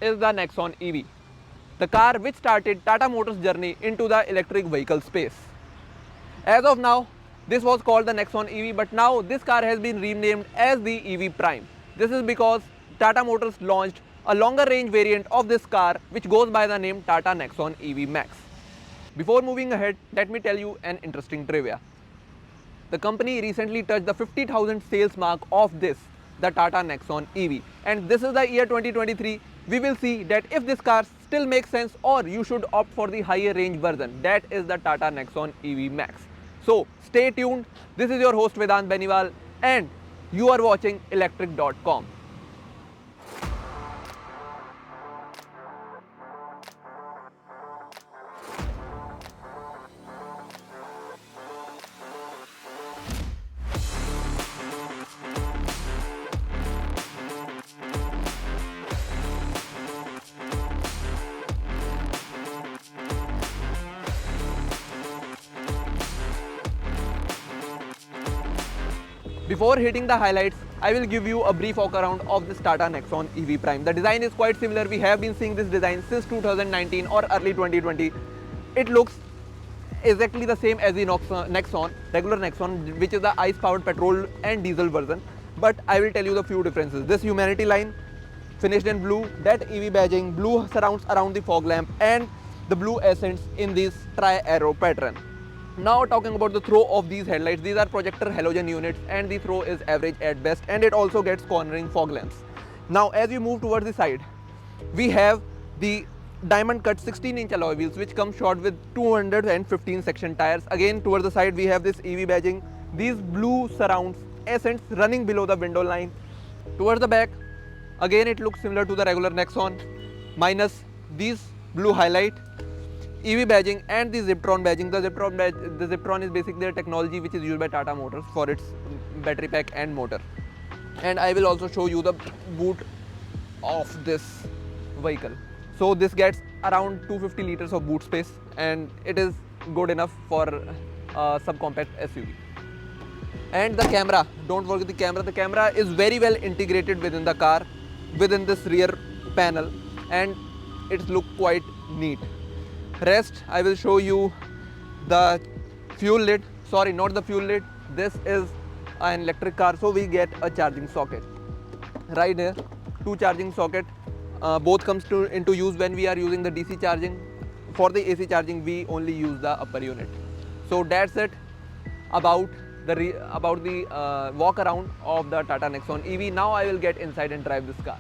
is the Nexon EV, the car which started Tata Motors' journey into the electric vehicle space. As of now, this was called the Nexon EV, but now this car has been renamed as the EV Prime. This is because Tata Motors launched a longer range variant of this car which goes by the name Tata Nexon EV Max. Before moving ahead, let me tell you an interesting trivia. The company recently touched the 50,000 sales mark of this, the Tata Nexon EV. And this is the year 2023. We will see that if this car still makes sense or you should opt for the higher range version. That is the Tata Nexon EV Max. So stay tuned. This is your host Vedant Beniwal and you are watching electric.com. Before hitting the highlights, I will give you a brief walk around of this Tata Nexon EV Prime. The design is quite similar. We have been seeing this design since 2019 or early 2020. It looks exactly the same as the Nexon, regular Nexon, which is the ICE-powered petrol and diesel version. But I will tell you the few differences. This humanity line, finished in blue, that EV badging, blue surrounds around the fog lamp, and the blue accents in this tri-arrow pattern. Now talking about the throw of these headlights, these are projector halogen units and the throw is average at best, and it also gets cornering fog lamps. Now as you move towards the side, we have the diamond cut 16-inch alloy wheels which come short with 215 section tires. Again towards the side we have this EV badging, these blue surrounds, accents running below the window line. Towards the back, again it looks similar to the regular Nexon minus these blue highlight, EV badging and the Ziptron badging. The Ziptron is basically a technology which is used by Tata Motors for its battery pack and motor. And I will also show you the boot of this vehicle. So this gets around 250 liters of boot space and it is good enough for a subcompact SUV. And the camera, don't forget the camera. The camera is very well integrated within the car, within this rear panel, and it looks quite neat. Rest, I will show you the fuel lid. Sorry, not the fuel lid. This is an electric car, so we get a charging socket right here. Two charging socket. Both comes into use when we are using the DC charging. For the AC charging, we only use the upper unit. So that's it about the walk around of the Tata Nexon EV. Now I will get inside and drive this car.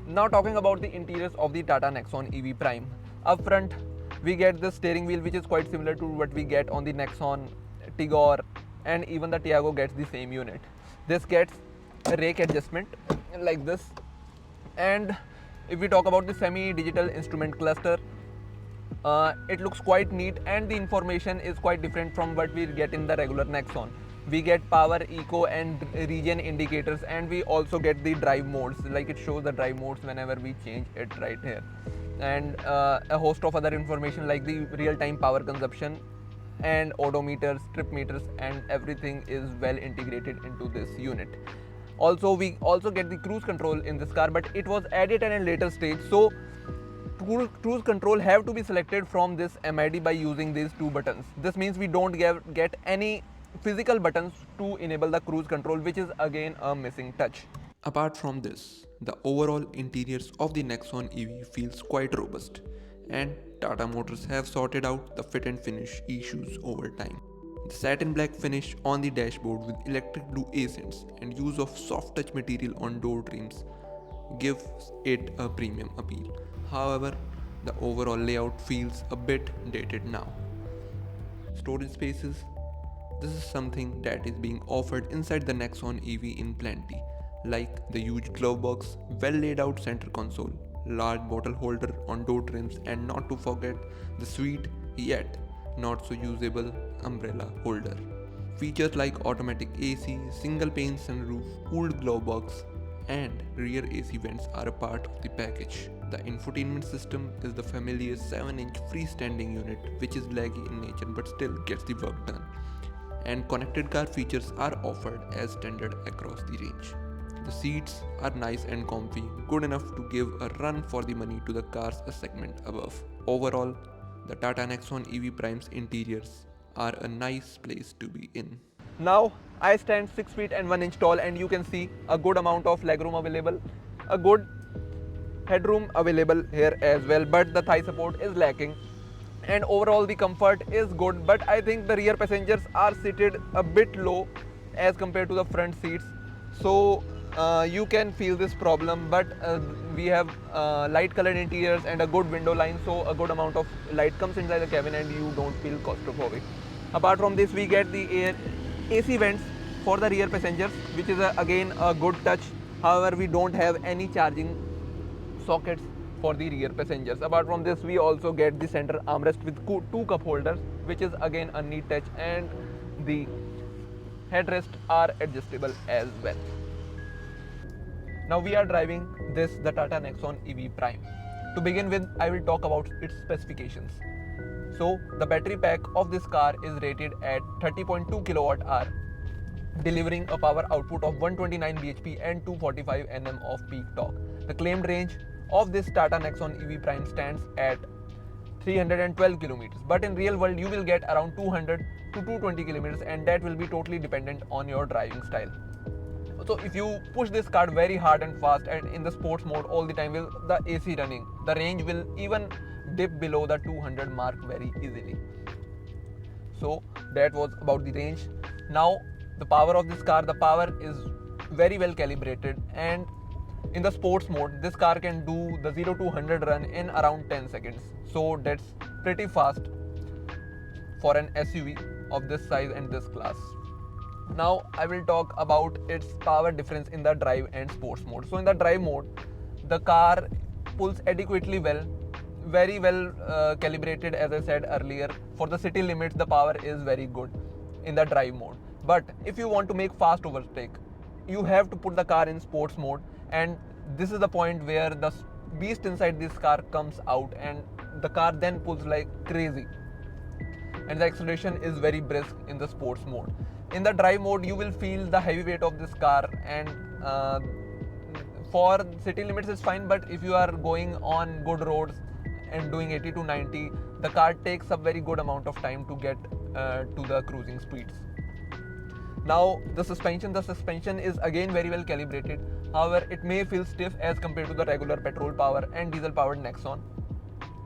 Now talking about the interiors of the Tata Nexon EV Prime. Up front, we get the steering wheel which is quite similar to what we get on the Nexon, Tigor, and even the Tiago gets the same unit. This gets a rake adjustment like this. And if we talk about the semi-digital instrument cluster, it looks quite neat and the information is quite different from what we get in the regular Nexon. We get power, eco and regen indicators, and we also get the drive modes, like it shows the drive modes whenever we change it right here. And a host of other information like the real-time power consumption and odometers, trip meters, and everything is well integrated into this unit. Also, we also get the cruise control in this car, but it was added at a later stage. So cruise control have to be selected from this MID by using these two buttons. This means we don't get any physical buttons to enable the cruise control, which is again a missing touch. Apart from this, the overall interiors of the Nexon EV feels quite robust, and Tata Motors have sorted out the fit and finish issues over time. The satin black finish on the dashboard with electric blue accents and use of soft touch material on door trims gives it a premium appeal. However, the overall layout feels a bit dated now. Storage spaces. This is something that is being offered inside the Nexon EV in plenty, like the huge glove box, well laid out center console, large bottle holder on door trims, and not to forget the sweet yet not so usable umbrella holder. Features like automatic AC, single pane sunroof, cooled glove box, and rear AC vents are a part of the package. The infotainment system is the familiar 7-inch freestanding unit, which is laggy in nature but still gets the work done. And connected car features are offered as standard across the range. The seats are nice and comfy, good enough to give a run for the money to the cars a segment above. Overall, the Tata Nexon EV Prime's interiors are a nice place to be in. Now I stand 6 feet and 1 inch tall, and you can see a good amount of legroom available, a good headroom available here as well, but the thigh support is lacking, and overall the comfort is good, but I think the rear passengers are seated a bit low as compared to the front seats. So you can feel this problem, but we have light colored interiors and a good window line, so a good amount of light comes inside the cabin and you don't feel claustrophobic. Apart from this, we get the AC vents for the rear passengers, which is again a good touch. However, we don't have any charging sockets for the rear passengers. Apart from this, we also get the center armrest with 2 cup holders, which is again a neat touch, and the headrests are adjustable as well. Now we are driving the Tata Nexon EV Prime. To begin with, I will talk about its specifications. So the battery pack of this car is rated at 30.2 kilowatt hour, delivering a power output of 129 bhp and 245 Nm of peak torque. The claimed range of this Tata Nexon EV Prime stands at 312 kilometers, but in real world you will get around 200 to 220 kilometers, and that will be totally dependent on your driving style. So if you push this car very hard and fast and in the sports mode all the time with the AC running, the range will even dip below the 200 mark very easily. So that was about the range. Now the power of this car, the power is very well calibrated, and in the sports mode this car can do the 0 to 100 run in around 10 seconds. So that's pretty fast for an SUV of this size and this class. Now I will talk about its power difference in the drive and sports mode. So in the drive mode, the car pulls adequately well, very well calibrated. As I said earlier, for the city limits the power is very good in the drive mode. But if you want to make fast overtake, you have to put the car in sports mode, and this is the point where the beast inside this car comes out, and the car then pulls like crazy, and the acceleration is very brisk in the sports mode. In the drive mode you will feel the heavy weight of this car, and for city limits it's fine, but if you are going on good roads and doing 80 to 90, the car takes a very good amount of time to get to the cruising speeds. Now the suspension is again very well calibrated. However, it may feel stiff as compared to the regular petrol power and diesel powered Nexon,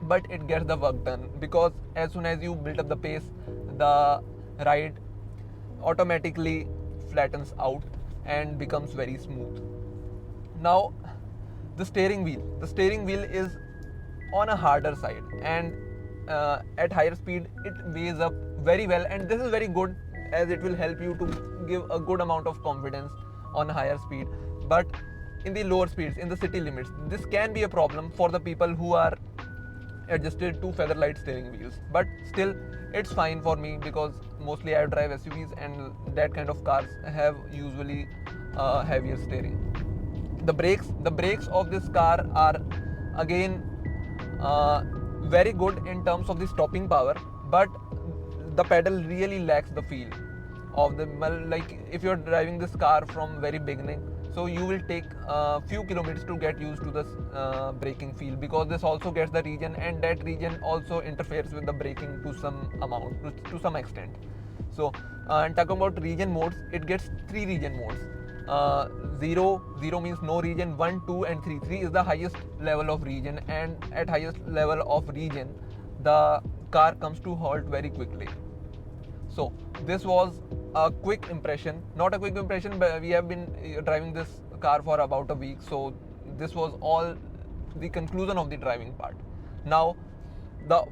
but it gets the work done, because as soon as you build up the pace, the ride automatically flattens out and becomes very smooth. Now the steering wheel is on a harder side, and at higher speed it weighs up very well, and this is very good as it will help you to give a good amount of confidence on higher speed. But in the lower speeds, in the city limits, this can be a problem for the people who are adjusted to featherlight steering wheels, but still it's fine for me because mostly I drive SUVs, and that kind of cars have usually heavier steering. The brakes of this car are again very good in terms of the stopping power, but the pedal really lacks the feel of the, like if you're driving this car from very beginning, so you will take a few kilometers to get used to this braking feel, because this also gets the regen, and that regen also interferes with the braking to some extent. So and talking about regen modes, it gets 3 regen modes. 0 means no regen, 1, 2 and 3 is the highest level of regen, and at highest level of regen the car comes to halt very quickly. So this was a quick impression, not a quick impression, but we have been driving this car for about a week, so this was all the conclusion of the driving part. Now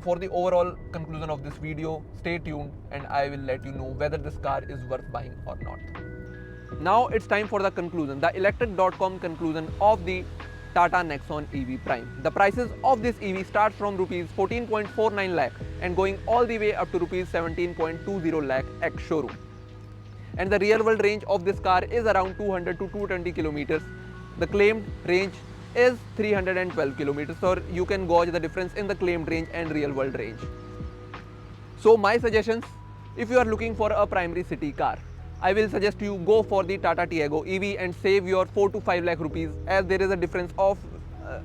for the overall conclusion of this video, stay tuned and I will let you know whether this car is worth buying or not. Now it's time for the conclusion, the electric.com conclusion of the Tata Nexon EV Prime. The prices of this EV start from rupees 14.49 lakh and going all the way up to rupees 17.20 lakh ex showroom. And the real world range of this car is around 200 to 220 kilometers. The claimed range is 312 kilometers, so you can gauge the difference in the claimed range and real world range. So my suggestions, if you are looking for a primary city car, I will suggest you go for the Tata Tiago EV and save your 4 to 5 lakh rupees, as there is a difference of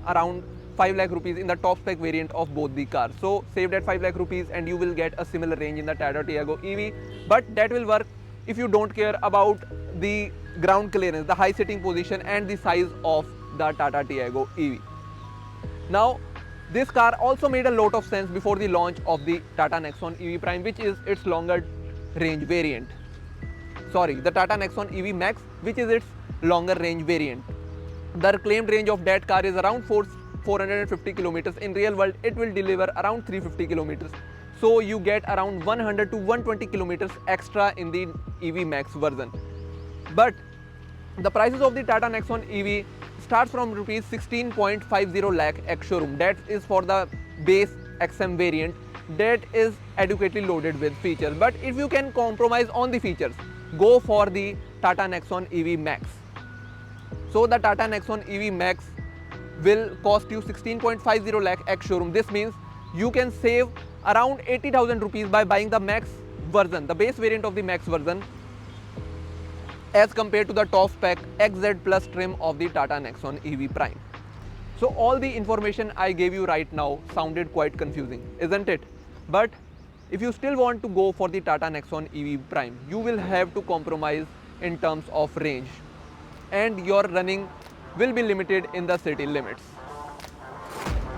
around 5 lakh rupees in the top spec variant of both the cars. So save that 5 lakh rupees and you will get a similar range in the Tata Tiago EV, but that will work if you don't care about the ground clearance, the high sitting position and the size of the Tata Tiago EV. Now, this car also made a lot of sense before the launch of the Tata Nexon EV Prime, which is its longer range variant. Sorry, the Tata Nexon EV Max, which is its longer range variant. The claimed range of that car is around 450 kilometers. In real world, it will deliver around 350 kilometers. So you get around 100 to 120 kilometers extra in the EV Max version. But the prices of the Tata Nexon EV starts from rupees 16.50 lakh ex-showroom. That is for the base XM variant that is adequately loaded with features. But if you can compromise on the features, go for the Tata Nexon EV Max. So the Tata Nexon EV Max will cost you 16.50 lakh ex-showroom. This means you can save around 80,000 rupees by buying the Max version, the base variant of the Max version, as compared to the top spec XZ Plus trim of the Tata Nexon EV Prime. So all the information I gave you right now sounded quite confusing, isn't it? But if you still want to go for the Tata Nexon EV Prime, you will have to compromise in terms of range, and your running will be limited in the city limits.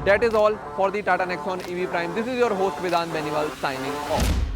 That is all for the Tata Nexon EV Prime. This is your host Vedant Beniwal signing off.